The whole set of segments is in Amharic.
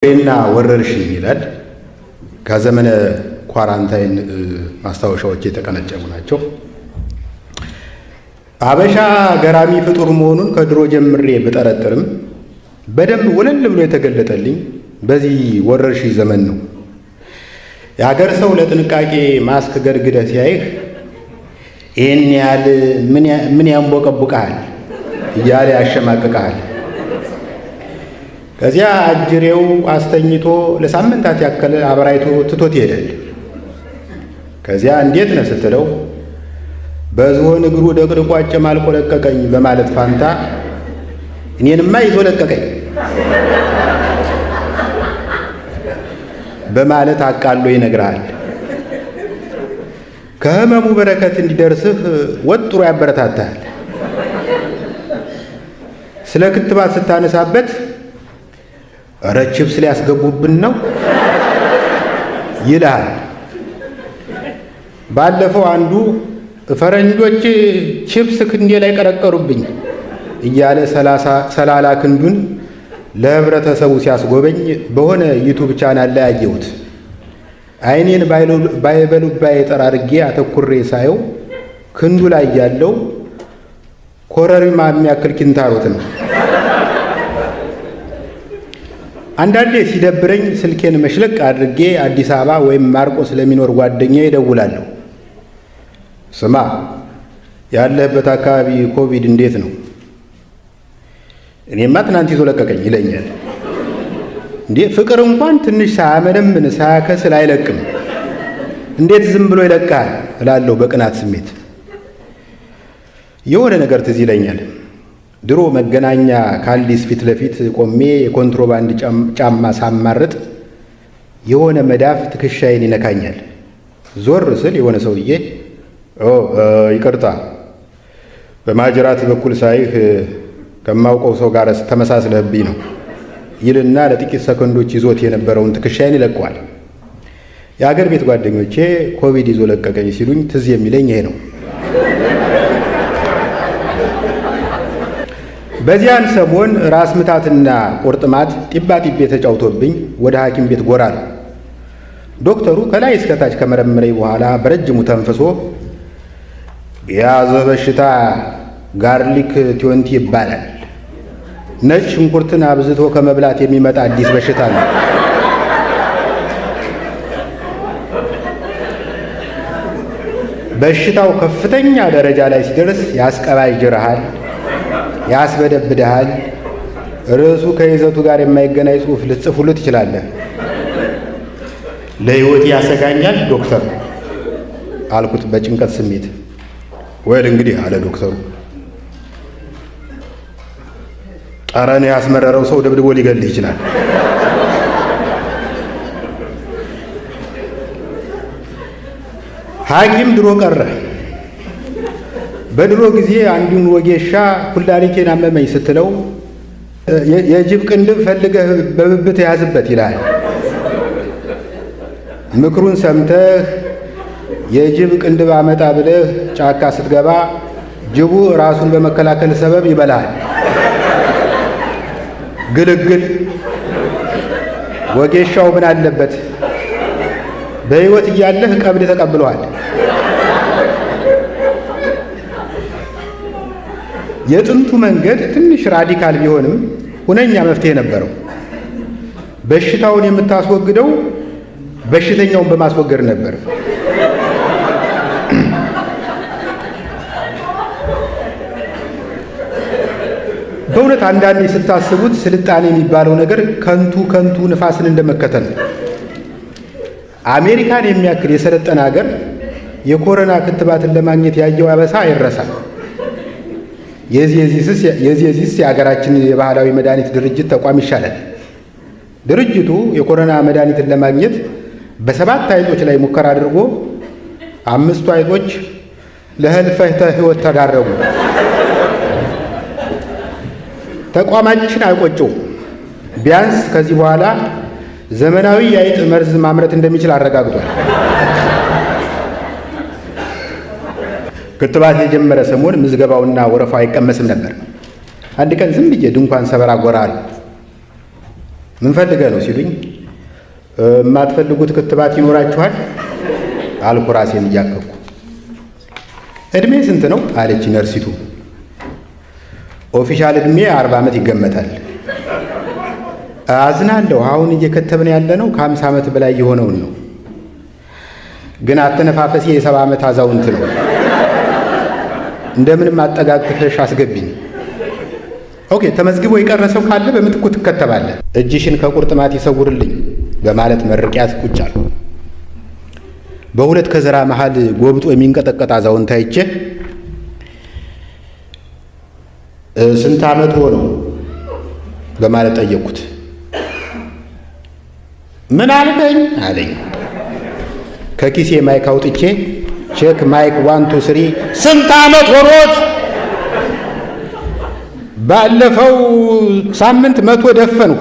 እና ወረርሽኝ ይላል። ከዘመነ ኳራንታይን ማስታወሻዎች የተቀነጨቡ ናቸው። አበሻ ገራሚ ፍጡር መሆኑን ከድሮ ጀምሬ ብጠረጥርም በደንብ ወለል ብሎ የተገለጠልኝ በዚህ ወረርሽኝ ዘመን ነው። የሀገር ሰው ለጥንቃቄ ማስክ ገድግደህ ሲያይህ ይህን ያህል ምን ያንቦቀቡቀሃል እያለ ያሸማቅቀሃል። ከዚያ አጅሬው አስተኝቶ ለሳምንታት ያከለ አበራይቶ ትቶት ይሄዳል። ከዚያ እንዴት ነህ ስትለው በዝሆን እግሩ ደቅድቆ አጨማልቆ ለቀቀኝ በማለት ፋንታ እኔንማ ይዞ ለቀቀኝ በማለት አቃሎ ይነግርሃል። ከህመሙ በረከት እንዲደርስህ ወጥሮ ያበረታታል። ስለ ክትባት ስታነሳበት እረ ቺፕስ ሊያስገቡብን ነው ይልሃል። ባለፈው አንዱ ፈረንጆች ቺፕስ ክንዴ ላይ ቀረቀሩብኝ እያለ ሰላላ ክንዱን ለህብረተሰቡ ሲያስጎበኝ በሆነ ዩቱብ ቻናል ላይ አየሁት። አይኔን ባይበሉባይ ጠራርጌ አተኩሬ ሳየው ክንዱ ላይ ያለው ኮረሪማ የሚያክል ኪንታሮት ነው። አንዳንዴ ሲደብረኝ ስልኬን መሽለቅ አድርጌ አዲስ አበባ ወይም ማርቆስ ለሚኖር ጓደኛዬ እደውላለሁ። ስማ ያለህበት አካባቢ ኮቪድ እንዴት ነው? እኔማ ትናንት ይዞ ለቀቀኝ ይለኛል። እንዴ ፍቅር እንኳን ትንሽ ሳያመነምን ሳያከስል አይለቅም፣ እንዴት ዝም ብሎ ይለቅሃል እላለሁ በቅናት ስሜት። የሆነ ነገር ትዝ ይለኛል። ድሮ መገናኛ ካልዲስ ፊት ለፊት ቆሜ የኮንትሮባንድ ጫማ ሳማርጥ የሆነ መዳፍ ትከሻዬን ይነካኛል። ዞር ስል የሆነ ሰውዬ ይቅርታ፣ በማጅራት በኩል ሳይህ ከማውቀው ሰው ጋር ተመሳስለህብኝ ነው ይልና ለጥቂት ሰከንዶች ይዞት የነበረውን ትከሻዬን ይለቀዋል። የአገር ቤት ጓደኞቼ ኮቪድ ይዞ ለቀቀኝ ሲሉኝ ትዝ የሚለኝ ይሄ ነው። በዚያን ሰሞን ራስ ምታትና ቁርጥማት ጢባጢቤ ተጫውቶብኝ ወደ ሐኪም ቤት ጎራ ነው። ዶክተሩ ከላይ እስከታች ከመረመረኝ በኋላ በረጅሙ ተንፍሶ የያዘ በሽታ ጋርሊክ 20 ይባላል። ነጭ ሽንኩርትን አብዝቶ ከመብላት የሚመጣ አዲስ በሽታ ነው። በሽታው ከፍተኛ ደረጃ ላይ ሲደርስ ያስቀባጅርሃል፣ ያስበደብድሃል። ርዕሱ ከይዘቱ ጋር የማይገናኝ ጽሑፍ ልትጽፍ ሁሉ ትችላለህ። ለሕይወት ያሰጋኛል ዶክተር አልኩት በጭንቀት ስሜት። ወል እንግዲህ አለ ዶክተሩ፣ ጠረን ያስመረረው ሰው ደብድቦ ሊገልህ ይችላል። ሐኪም ድሮ ቀረ። በድሮ ጊዜ አንዱን ወጌሻ ኩላሊቴን አመመኝ ስትለው የጅብ ቅንድብ ፈልገህ በብብት ያዝበት ይላል። ምክሩን ሰምተህ የጅብ ቅንድብ አመጣ ብለህ ጫካ ስትገባ ጅቡ ራሱን በመከላከል ሰበብ ይበላል። ግልግል። ወጌሻው ምን አለበት? በሕይወት እያለህ ቀብድ ተቀብለዋል። የጥንቱ መንገድ ትንሽ ራዲካል ቢሆንም ሁነኛ መፍትሄ ነበረው። በሽታውን የምታስወግደው በሽተኛውን በማስወገድ ነበር። በእውነት አንዳንዴ ስታስቡት ስልጣኔ የሚባለው ነገር ከንቱ ንፋስን እንደመከተል ነው። አሜሪካን የሚያክል የሰለጠነ ሀገር የኮሮና ክትባትን ለማግኘት ያየው አበሳ አይረሳም። የዚህስ የሀገራችን የባህላዊ መድኃኒት ድርጅት ተቋም ይሻላል። ድርጅቱ የኮሮና መድኃኒትን ለማግኘት በ7 አይጦች ላይ ሙከራ አድርጎ 5ቱ አይጦች ለህልፈተ ሕይወት ተዳረጉ። ተቋማችን አይቆጨው። ቢያንስ ከዚህ በኋላ ዘመናዊ የአይጥ መርዝ ማምረት እንደሚችል አረጋግጧል። ክትባት የጀመረ ሰሞን ምዝገባውና ወረፋው አይቀመስም ነበር። አንድ ቀን ዝም ብዬ ድንኳን ሰበራ ጎራ አለ። ምን ፈልገህ ነው ሲሉኝ የማትፈልጉት ክትባት ይኖራችኋል አልኩ ራሴን እያከኩ። እድሜ ስንት ነው አለች ነርሲቱ። ኦፊሻል እድሜ 40 ዓመት ይገመታል። አዝናለሁ፣ አሁን እየከተብን ያለነው ከ50 ዓመት በላይ የሆነውን ነው። ግን አተነፋፈሴ የ70 ዓመት አዛውንት ነው። እንደምንም አጠጋግተሽ አስገቢኝ። ኦኬ፣ ተመዝግቦ የቀረሰው ካለ በምትኩ ትከተባለህ። እጅሽን ከቁርጥማት ይሰውርልኝ በማለት መርቂያት ቁጭ አልኩ። በሁለት ከዘራ መሃል ጎብጦ የሚንቀጠቀጥ አዛውንት አይቼ ስንት ዓመት ሆነው በማለት ጠየቅኩት። ምን አልከኝ አለኝ። ከኪሴ ማይክ አውጥቼ ቼክ ማይክ 1 2 3 ስንት ዓመት ሆኖት? ባለፈው ሳምንት 100 ደፈንኩ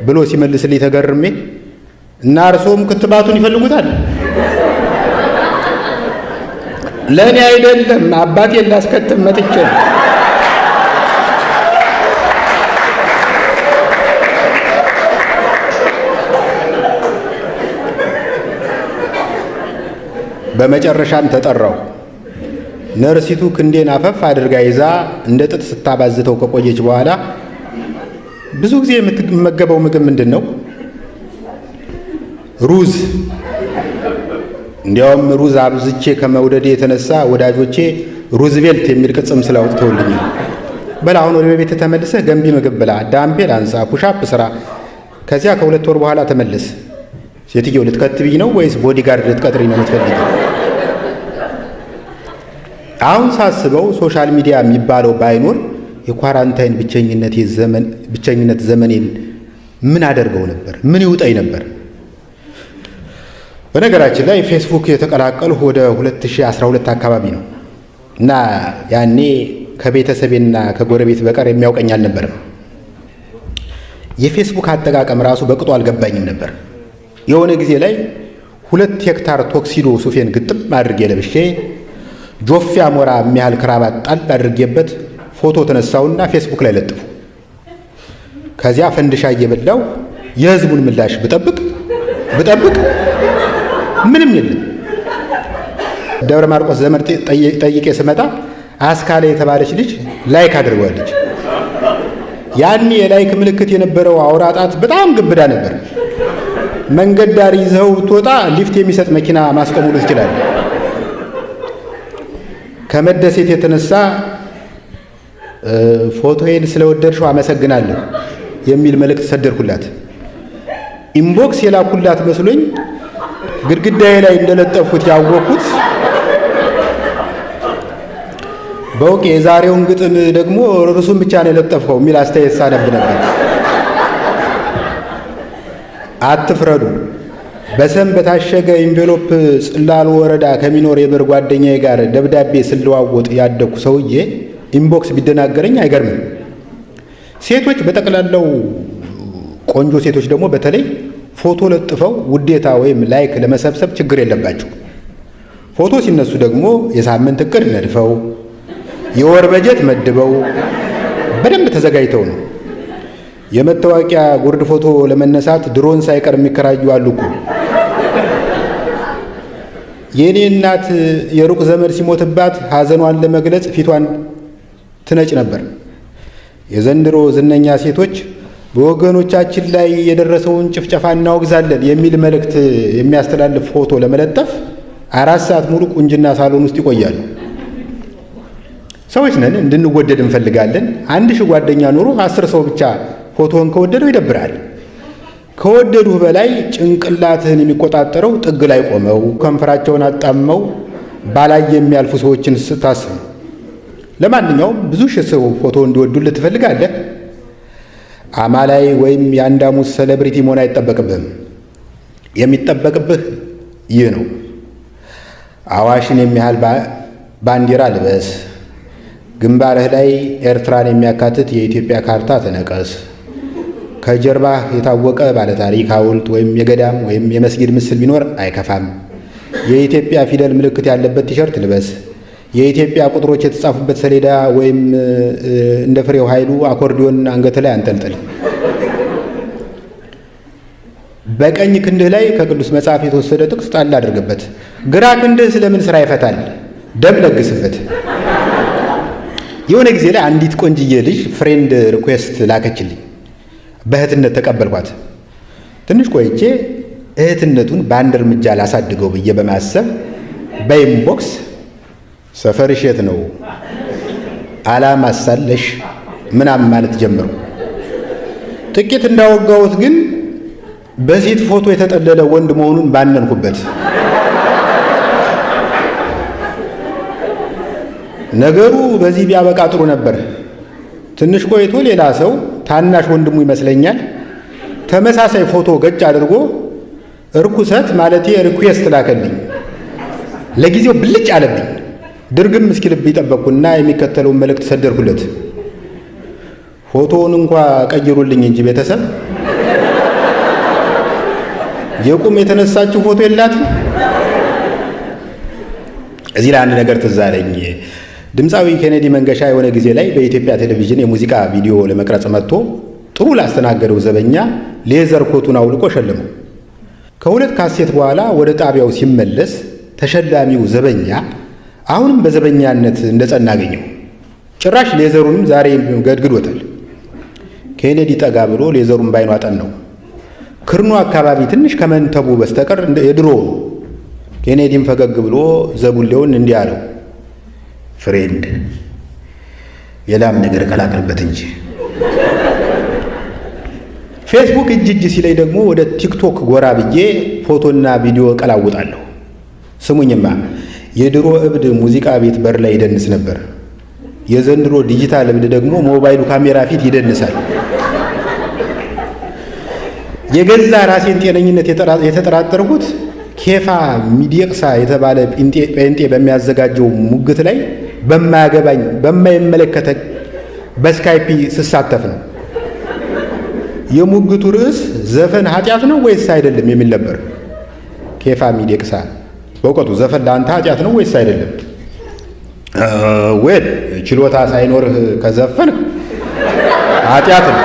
ብሎ ሲመልስልኝ ተገርሜ እና እርሶም ክትባቱን ይፈልጉታል? ለእኔ አይደለም አባቴን ላስከትብ መጥቼ ነው። በመጨረሻም ተጠራው። ነርሲቱ ክንዴን አፈፍ አድርጋ ይዛ እንደ ጥጥ ስታባዝተው ከቆየች በኋላ ብዙ ጊዜ የምትመገበው ምግብ ምንድን ነው? ሩዝ። እንዲያውም ሩዝ አብዝቼ ከመውደዴ የተነሳ ወዳጆቼ ሩዝቬልት የሚል ቅጽም ስላውጥተውልኛል። በላ አሁን ወደ ቤት ተመልሰህ ገንቢ ምግብ ብላ፣ ዳምፔል አንሳ፣ ፑሻፕ ስራ፣ ከዚያ ከ2 ወር በኋላ ተመለስ። ሴትየው ልትከትብኝ ነው ወይስ ቦዲጋርድ ልትቀጥሪኝ ነው የምትፈልጊው? አሁን ሳስበው ሶሻል ሚዲያ የሚባለው ባይኖር የኳራንታይን ብቸኝነት ዘመኔን ምን አደርገው ነበር? ምን ይውጠኝ ነበር? በነገራችን ላይ ፌስቡክ የተቀላቀልሁ ወደ 2012 አካባቢ ነው እና ያኔ ከቤተሰቤና ከጎረቤት በቀር የሚያውቀኝ አልነበርም። የፌስቡክ አጠቃቀም ራሱ በቅጡ አልገባኝም ነበር። የሆነ ጊዜ ላይ 2 ሄክታር ቶክሲዶ ሱፌን ግጥም አድርጌ ለብሼ ጆፌ አሞራ የሚያህል ክራባት ጣል አድርጌበት ፎቶ ተነሳውና ፌስቡክ ላይ ለጥፉ። ከዚያ ፈንድሻ እየበላው የህዝቡን ምላሽ ብጠብቅ ምንም የለም። ደብረ ማርቆስ ዘመድ ጠይቄ ስመጣ አስካለ የተባለች ልጅ ላይክ አድርጓለች። ያኔ የላይክ ምልክት የነበረው አውራ ጣት በጣም ግብዳ ነበር። መንገድ ዳር ይዘው ብትወጣ ሊፍት የሚሰጥ መኪና ማስቆም ሁሉ ትችላለህ። ከመደሴት የተነሳ ፎቶዬን ስለወደድሽው አመሰግናለሁ የሚል መልእክት ሰደርኩላት። ኢንቦክስ የላኩላት መስሎኝ ግድግዳዬ ላይ እንደለጠፉት ያወቅኩት በውቄ የዛሬውን ግጥም ደግሞ ርዕሱን ብቻ ነው የለጠፍከው የሚል አስተያየት ሳነብ ነበር። አትፍረዱ። በሰም በታሸገ ኢንቬሎፕ ጽላሉ ወረዳ ከሚኖር የብር ጓደኛዬ ጋር ደብዳቤ ስለዋወጥ ያደኩ ሰውዬ ኢንቦክስ ቢደናገረኝ አይገርምም። ሴቶች በጠቅላላው ቆንጆ ሴቶች ደግሞ በተለይ ፎቶ ለጥፈው ውዴታ ወይም ላይክ ለመሰብሰብ ችግር የለባቸው። ፎቶ ሲነሱ ደግሞ የሳምንት እቅድ ነድፈው የወር በጀት መድበው በደንብ ተዘጋጅተው ነው። የመታወቂያ ጉርድ ፎቶ ለመነሳት ድሮን ሳይቀር የሚከራዩ አሉ እኮ። የኔ እናት የሩቅ ዘመድ ሲሞትባት ሐዘኗን ለመግለጽ ፊቷን ትነጭ ነበር። የዘንድሮ ዝነኛ ሴቶች በወገኖቻችን ላይ የደረሰውን ጭፍጨፋ እናወግዛለን የሚል መልእክት የሚያስተላልፍ ፎቶ ለመለጠፍ 4 ሰዓት ሙሉ ቁንጅና ሳሎን ውስጥ ይቆያሉ። ሰዎች ነን፣ እንድንወደድ እንፈልጋለን። 1000 ጓደኛ ኑሮ 10 ሰው ብቻ ፎቶን ከወደደው ይደብራል። ከወደዱህ በላይ ጭንቅላትህን የሚቆጣጠረው ጥግ ላይ ቆመው ከንፈራቸውን አጣመው ባላይ የሚያልፉ ሰዎችን ስታስብ። ለማንኛውም ብዙ ሺህ ሰው ፎቶ እንዲወዱልህ ትፈልጋለህ። አማላይ ወይም የአንዳሙስ ሴሌብሪቲ መሆን አይጠበቅብህም። የሚጠበቅብህ ይህ ነው። አዋሽን የሚያህል ባንዲራ ልበስ። ግንባርህ ላይ ኤርትራን የሚያካትት የኢትዮጵያ ካርታ ተነቀስ። ከጀርባህ የታወቀ ባለታሪክ ሐውልት ወይም የገዳም ወይም የመስጊድ ምስል ቢኖር አይከፋም። የኢትዮጵያ ፊደል ምልክት ያለበት ቲሸርት ልበስ። የኢትዮጵያ ቁጥሮች የተጻፉበት ሰሌዳ ወይም እንደ ፍሬው ኃይሉ አኮርዲዮን አንገት ላይ አንጠልጥል። በቀኝ ክንድህ ላይ ከቅዱስ መጽሐፍ የተወሰደ ጥቅስ ጣል አድርግበት። ግራ ክንድህ ስለምን ስራ ይፈታል? ደም ለግስበት። የሆነ ጊዜ ላይ አንዲት ቆንጅዬ ልጅ ፍሬንድ ሪኩዌስት ላከችልኝ። በእህትነት ተቀበልኳት። ትንሽ ቆይቼ እህትነቱን በአንድ እርምጃ ላሳድገው ብዬ በማሰብ በኢንቦክስ ሰፈርሽ የት ነው አላማ ሳለሽ ምናምን ማለት ጀመሩ። ጥቂት እንዳወጋሁት ግን በሴት ፎቶ የተጠለለ ወንድ መሆኑን ባነንኩበት። ነገሩ በዚህ ቢያበቃ ጥሩ ነበር። ትንሽ ቆይቶ ሌላ ሰው ታናሽ ወንድሙ ይመስለኛል ተመሳሳይ ፎቶ ገጭ አድርጎ እርኩሰት ማለቴ ሪኩዌስት ላከልኝ። ለጊዜው ብልጭ አለብኝ። ድርግም እስኪልብኝ ጠበቅኩና የሚከተለውን መልእክት ሰደርኩለት። ፎቶውን እንኳ ቀይሩልኝ እንጂ ቤተሰብ የቁም የተነሳችው ፎቶ የላትም። እዚህ ላይ አንድ ነገር ትዝ አለኝ። ድምፃዊ ኬኔዲ መንገሻ የሆነ ጊዜ ላይ በኢትዮጵያ ቴሌቪዥን የሙዚቃ ቪዲዮ ለመቅረጽ መጥቶ ጥሩ ላስተናገደው ዘበኛ ሌዘር ኮቱን አውልቆ ሸለመው። ከሁለት ካሴት በኋላ ወደ ጣቢያው ሲመለስ ተሸላሚው ዘበኛ አሁንም በዘበኛነት እንደጸና አገኘው። ጭራሽ ሌዘሩንም ዛሬ ገድግዶታል። ኬኔዲ ጠጋ ብሎ ሌዘሩን ባይኑ አጠናው። ክርኑ አካባቢ ትንሽ ከመንተቡ በስተቀር የድሮ ነው። ኬኔዲም ፈገግ ብሎ ዘቡሌውን እንዲህ አለው፣ ፍሬንድ የላም ነገር ቀላቅልበት እንጂ። ፌስቡክ እጅ ሲለኝ ደግሞ ወደ ቲክቶክ ጎራ ብዬ ፎቶና ቪዲዮ ቀላውጣለሁ። ስሙኝማ፣ የድሮ እብድ ሙዚቃ ቤት በር ላይ ይደንስ ነበር። የዘንድሮ ዲጂታል እብድ ደግሞ ሞባይሉ ካሜራ ፊት ይደንሳል። የገዛ ራሴን ጤነኝነት የተጠራጠርኩት ኬፋ ሚዲቅሳ የተባለ ጴንጤ በሚያዘጋጀው ሙግት ላይ በማያገባኝ በማይመለከተ በስካይፒ ስሳተፍ ነው። የሙግቱ ርዕስ ዘፈን ኃጢአት ነው ወይስ አይደለም የሚል ነበር። ኬፋ ሚዲቅሳ በእውቀቱ ዘፈን ለአንተ ኃጢአት ነው ወይስ አይደለም? ወይ ችሎታ ሳይኖርህ ከዘፈንህ ኃጢአት ነው።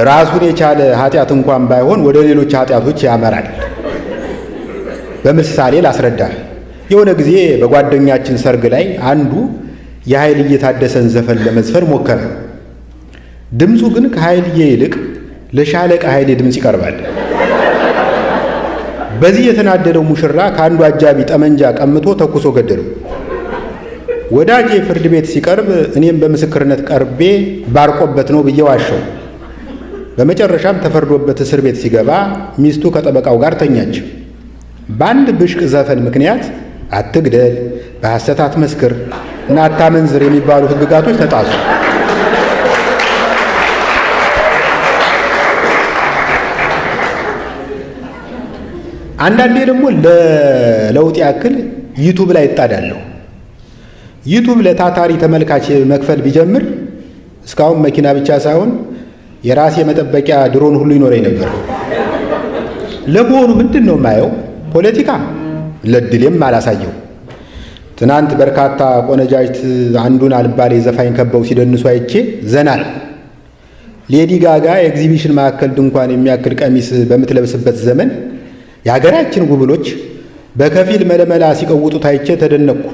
ራሱን የቻለ ኃጢአት እንኳን ባይሆን ወደ ሌሎች ኃጢአቶች ያመራል። በምሳሌ ላስረዳህ። የሆነ ጊዜ በጓደኛችን ሰርግ ላይ አንዱ የኃይል እየታደሰን ዘፈን ለመዝፈን ሞከረ። ድምፁ ግን ከኃይልዬ ይልቅ ለሻለቃ ኃይሌ ድምፅ ይቀርባል። በዚህ የተናደደው ሙሽራ ከአንዱ አጃቢ ጠመንጃ ቀምቶ ተኩሶ ገደለው። ወዳጄ ፍርድ ቤት ሲቀርብ እኔም በምስክርነት ቀርቤ ባርቆበት ነው ብዬ ዋሸው። በመጨረሻም ተፈርዶበት እስር ቤት ሲገባ ሚስቱ ከጠበቃው ጋር ተኛች። በአንድ ብሽቅ ዘፈን ምክንያት አትግደል፣ በሐሰት አትመስክር እና አታመንዝር የሚባሉ ሕግጋቶች ተጣሱ። አንዳንዴ ደግሞ ለለውጥ ያክል ዩቱብ ላይ እጣዳለሁ። ዩቱብ ለታታሪ ተመልካች መክፈል ቢጀምር እስካሁን መኪና ብቻ ሳይሆን የራሴ መጠበቂያ ድሮን ሁሉ ይኖረኝ ነበር። ለመሆኑ ምንድን ነው የማየው? ፖለቲካ ለድሌም አላሳየው። ትናንት በርካታ ቆነጃጅት አንዱን አልባሌ ዘፋኝ ከበው ሲደንሱ አይቼ ዘና ነው። ሌዲ ጋጋ የኤግዚቢሽን ማዕከል ድንኳን የሚያክል ቀሚስ በምትለብስበት ዘመን የሀገራችን ጉብሎች በከፊል መለመላ ሲቀውጡት አይቼ ተደነቅኩ።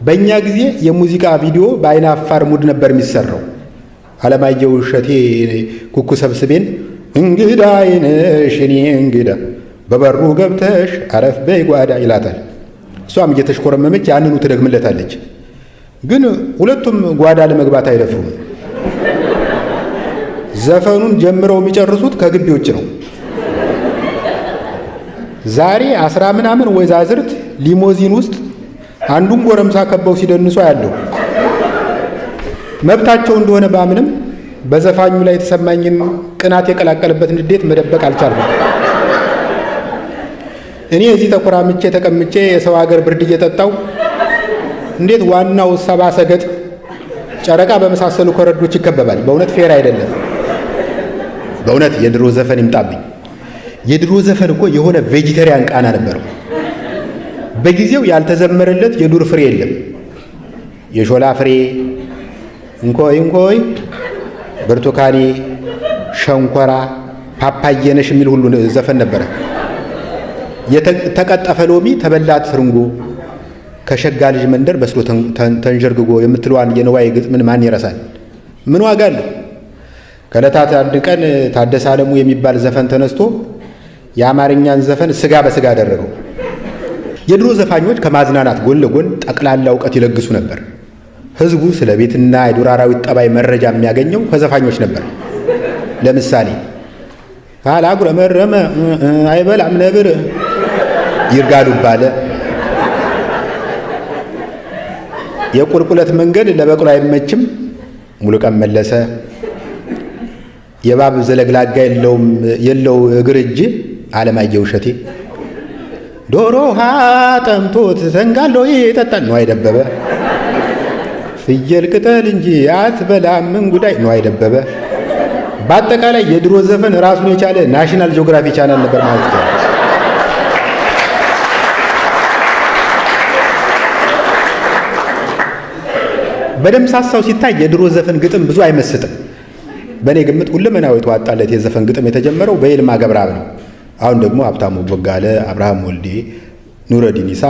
በእኛ ጊዜ የሙዚቃ ቪዲዮ በአይነ አፋር ሙድ ነበር የሚሰራው። አለማየሁ እሸቴ ኩኩ ሰብስቤን እንግዳ አይነሽ እኔ እንግዳ በበሩ ገብተሽ አረፍ በይ ጓዳ ይላታል። እሷም እየተሽኮረመመች ያንኑ ትደግምለታለች። ግን ሁለቱም ጓዳ ለመግባት አይደፍሩም። ዘፈኑን ጀምረው የሚጨርሱት ከግቢ ውጭ ነው። ዛሬ 10 ምናምን ወይዛዝርት ሊሞዚን ውስጥ አንዱን ጎረምሳ ከበው ሲደንሱ ያለው መብታቸው እንደሆነ ባምንም በዘፋኙ ላይ የተሰማኝን ቅናት የቀላቀለበት ንዴት መደበቅ አልቻልኩም። እኔ እዚህ ተኮራምቼ ተቀምጬ የሰው ሀገር ብርድ እየጠጣው እንዴት ዋናው ሰባ ሰገጥ ጨረቃ በመሳሰሉ ኮረዶች ይከበባል? በእውነት ፌር አይደለም። በእውነት የድሮ ዘፈን ይምጣብኝ። የድሮ ዘፈን እኮ የሆነ ቬጂተሪያን ቃና ነበረው። በጊዜው ያልተዘመረለት የዱር ፍሬ የለም። የሾላ ፍሬ እንኮይ እንኮይ ብርቱካኔ፣ ሸንኮራ፣ ፓፓየነሽ የሚል ሁሉ ዘፈን ነበረ። የተቀጠፈ ሎሚ ተበላት ትርንጎ፣ ከሸጋ ልጅ መንደር በስሎ ተንዠርግጎ የምትለዋን የነዋይ ግጥምን ማን ይረሳል? ምን ዋጋ አለው? ከዕለታት አንድ ቀን ታደሰ ዓለሙ የሚባል ዘፈን ተነስቶ የአማርኛን ዘፈን ስጋ በስጋ አደረገው። የድሮ ዘፋኞች ከማዝናናት ጎን ለጎን ጠቅላላ እውቀት ይለግሱ ነበር። ሕዝቡ ስለ ቤትና የዱር አራዊት ጠባይ መረጃ የሚያገኘው ከዘፋኞች ነበር። ለምሳሌ ካላጉረመረመ አይበላም ነብር ይርጋዱ ባለ፣ የቁልቁለት መንገድ ለበቅሎ አይመችም ሙሉቀን መለሰ፣ የባብ ዘለግላጋ የለው እግር እጅ አለማየሁ እሸቴ፣ ዶሮ ውሃ ጠምቶት ተንጋሎ ይጠጣል ነዋይ ደበበ፣ ፍየል ቅጠል እንጂ አትበላም ምን ጉዳይ ነዋይ ደበበ። በአጠቃላይ የድሮ ዘፈን ራሱን የቻለ ናሽናል ጂኦግራፊ ቻናል ነበር ማለት ይቻላል። በደምሳሳው ሲታይ የድሮ ዘፈን ግጥም ብዙ አይመስጥም። በእኔ ግምት ሁለመናው የተዋጣለት የዘፈን ግጥም የተጀመረው በይልማ ገብረአብ ነው። አሁን ደግሞ ሀብታሙ ቦጋለ፣ አብርሃም ወልዴ፣ ኑረዲን ኢሳ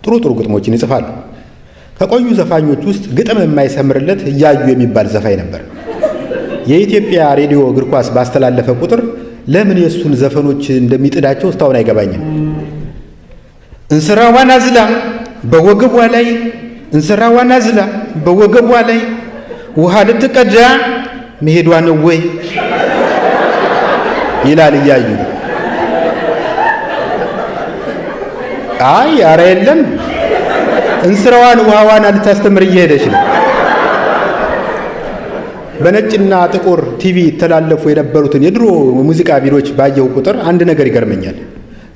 ጥሩ ጥሩ ግጥሞችን ይጽፋሉ። ከቆዩ ዘፋኞች ውስጥ ግጥም የማይሰምርለት እያዩ የሚባል ዘፋኝ ነበር። የኢትዮጵያ ሬዲዮ እግር ኳስ ባስተላለፈ ቁጥር ለምን የእሱን ዘፈኖች እንደሚጥዳቸው እስካሁን አይገባኝም። እንስራዋን አዝላ በወገቧ ላይ እንስራዋን አዝላ በወገቧ ላይ ውሃ ልትቀዳ መሄዷ ነው ወይ ይላል እያዩ። አይ ኧረ የለም እንስራዋን ውሃዋን ልታስተምር እየሄደች ነው። በነጭና ጥቁር ቲቪ ተላለፉ የነበሩትን የድሮ ሙዚቃ ቪዲዮዎች ባየው ቁጥር አንድ ነገር ይገርመኛል።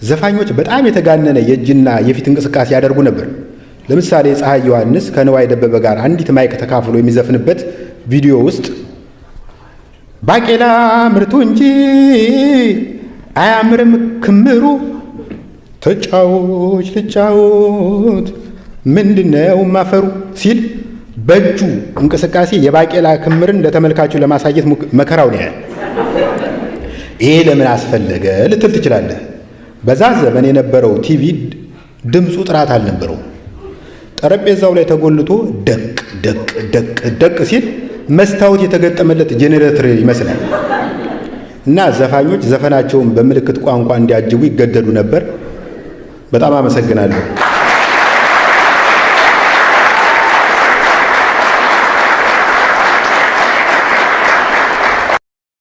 ዘፋኞች በጣም የተጋነነ የእጅና የፊት እንቅስቃሴ ያደርጉ ነበር። ለምሳሌ ፀሐይ ዮሐንስ ከነዋይ ደበበ ጋር አንዲት ማይክ ተካፍሎ የሚዘፍንበት ቪዲዮ ውስጥ ባቄላ ምርቱ እንጂ አያምርም ክምሩ፣ ተጫዎች ልጫወት ምንድነው ማፈሩ ሲል በእጁ እንቅስቃሴ የባቄላ ክምርን ለተመልካቹ ለማሳየት መከራውን ያያል። ይሄ ለምን አስፈለገ ልትል ትችላለህ። በዛ ዘመን የነበረው ቲቪ ድምፁ ጥራት አልነበረው። ጠረጴዛው ላይ ተጎልቶ ደቅ ደቅ ደቅ ደቅ ሲል መስታወት የተገጠመለት ጄኔሬተር ይመስላል። እና ዘፋኞች ዘፈናቸውን በምልክት ቋንቋ እንዲያጅቡ ይገደዱ ነበር። በጣም አመሰግናለሁ።